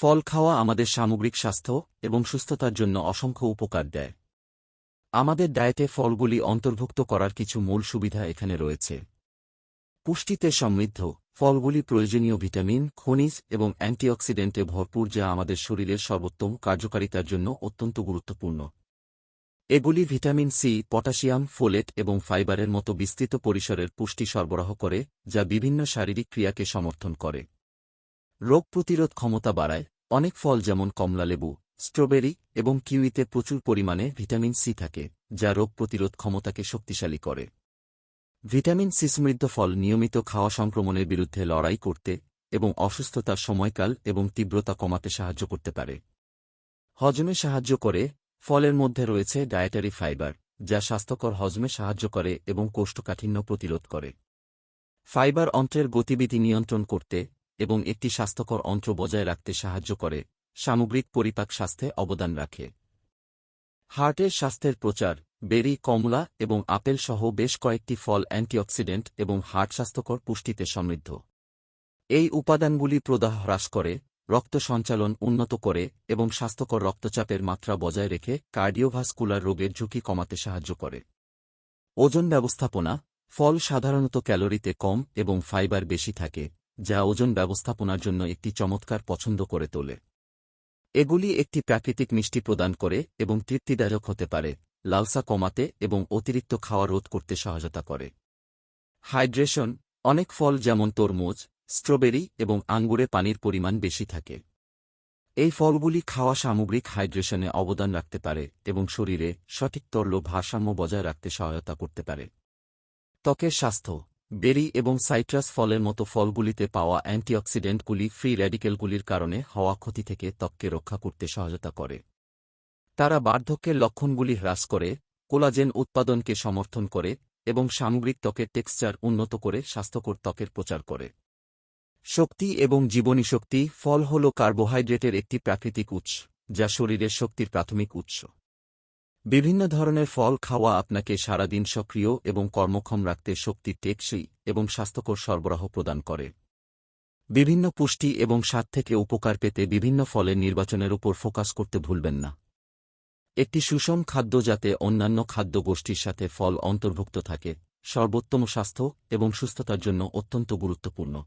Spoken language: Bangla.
ফল খাওয়া আমাদের সামগ্রিক স্বাস্থ্য এবং সুস্থতার জন্য অসংখ্য উপকার দেয়। আমাদের ডায়েটে ফলগুলি অন্তর্ভুক্ত করার কিছু মূল সুবিধা এখানে রয়েছে। পুষ্টিতে সমৃদ্ধ, ফলগুলি প্রয়োজনীয় ভিটামিন, খনিজ এবং অ্যান্টিঅক্সিডেন্টে ভরপুর যা আমাদের শরীরের সর্বোত্তম কার্যকারিতার জন্য অত্যন্ত গুরুত্বপূর্ণ। এগুলি ভিটামিন সি, পটাশিয়াম, ফোলেট এবং ফাইবারের মতো বিস্তৃত পরিসরের পুষ্টি সরবরাহ করে, যা বিভিন্ন শারীরিক ক্রিয়াকে সমর্থন করে। রোগ প্রতিরোধ ক্ষমতা বাড়ায়। অনেক ফল যেমন কমলালেবু, স্ট্রবেরি এবং কিউইতে প্রচুর পরিমাণে ভিটামিন সি থাকে, যা রোগ প্রতিরোধ ক্ষমতাকে শক্তিশালী করে। ভিটামিন সি সমৃদ্ধ ফল নিয়মিত খাওয়া সংক্রমণের বিরুদ্ধে লড়াই করতে এবং অসুস্থতার সময়কাল এবং তীব্রতা কমাতে সাহায্য করতে পারে। হজমে সাহায্য করে। ফলের মধ্যে রয়েছে ডায়েটারি ফাইবার, যা স্বাস্থ্যকর হজমে সাহায্য করে এবং কোষ্ঠকাঠিন্য প্রতিরোধ করে। ফাইবার অন্ত্রের গতিবিধি নিয়ন্ত্রণ করতে এবং একটি স্বাস্থ্যকর অন্ত্র বজায় রাখতে সাহায্য করে, সামগ্রিক পরিপাক স্বাস্থ্যে অবদান রাখে। হার্টের স্বাস্থ্যের প্রচার। বেরি, কমলা এবং আপেল সহ বেশ কয়েকটি ফল অ্যান্টিঅক্সিডেন্ট এবং হার্ট স্বাস্থ্যকর পুষ্টিতে সমৃদ্ধ। এই উপাদানগুলি প্রদাহ হ্রাস করে, রক্ত সঞ্চালন উন্নত করে এবং স্বাস্থ্যকর রক্তচাপের মাত্রা বজায় রেখে কার্ডিওভাস্কুলার রোগের ঝুঁকি কমাতে সাহায্য করে। ওজন ব্যবস্থাপনা। ফল সাধারণত ক্যালোরিতে কম এবং ফাইবার বেশি থাকে, যা ওজন ব্যবস্থাপনার জন্য একটি চমৎকার পছন্দ করে তোলে। এগুলি একটি প্রাকৃতিক মিষ্টি প্রদান করে এবং তৃপ্তিদায়ক হতে পারে, লালসা কমাতে এবং অতিরিক্ত খাওয়া রোধ করতে সহায়তা করে। হাইড্রেশন। অনেক ফল যেমন তরমুজ, স্ট্রবেরি এবং আঙ্গুরে পানির পরিমাণ বেশি থাকে। এই ফলগুলি খাওয়া সামগ্রিক হাইড্রেশনে অবদান রাখতে পারে এবং শরীরে সঠিক তরল ভারসাম্য বজায় রাখতে সহায়তা করতে পারে। ত্বকের স্বাস্থ্য। বেরি এবং সাইট্রাস ফলের মতো ফলগুলিতে পাওয়া অ্যান্টিঅক্সিডেন্টগুলি ফ্রি র্যাডিক্যালগুলির কারণে হওয়া ক্ষতি থেকে ত্বককে রক্ষা করতে সহায়তা করে। তারা বার্ধক্যের লক্ষণগুলি হ্রাস করে, কোলাজেন উৎপাদনকে সমর্থন করে এবং সামগ্রিক ত্বকের টেক্সচার উন্নত করে স্বাস্থ্যকর ত্বকের প্রচার করে। শক্তি এবং জীবনীশক্তি। ফল হল কার্বোহাইড্রেটের একটি প্রাকৃতিক উৎস, যা শরীরের শক্তির প্রাথমিক উৎস। বিভিন্ন ধরনের ফল খাওয়া আপনাকে সারাদিন সক্রিয় এবং কর্মক্ষম রাখতে শক্তি, টেকসই এবং স্বাস্থ্যকর সরবরাহ প্রদান করে। বিভিন্ন পুষ্টি এবং স্বাদ থেকে উপকার পেতে বিভিন্ন ফলের নির্বাচনের উপর ফোকাস করতে ভুলবেন না। একটি সুষম খাদ্য যাতে অন্যান্য খাদ্য গোষ্ঠীর সাথে ফল অন্তর্ভুক্ত থাকে, সর্বোত্তম স্বাস্থ্য এবং সুস্থতার জন্য অত্যন্ত গুরুত্বপূর্ণ।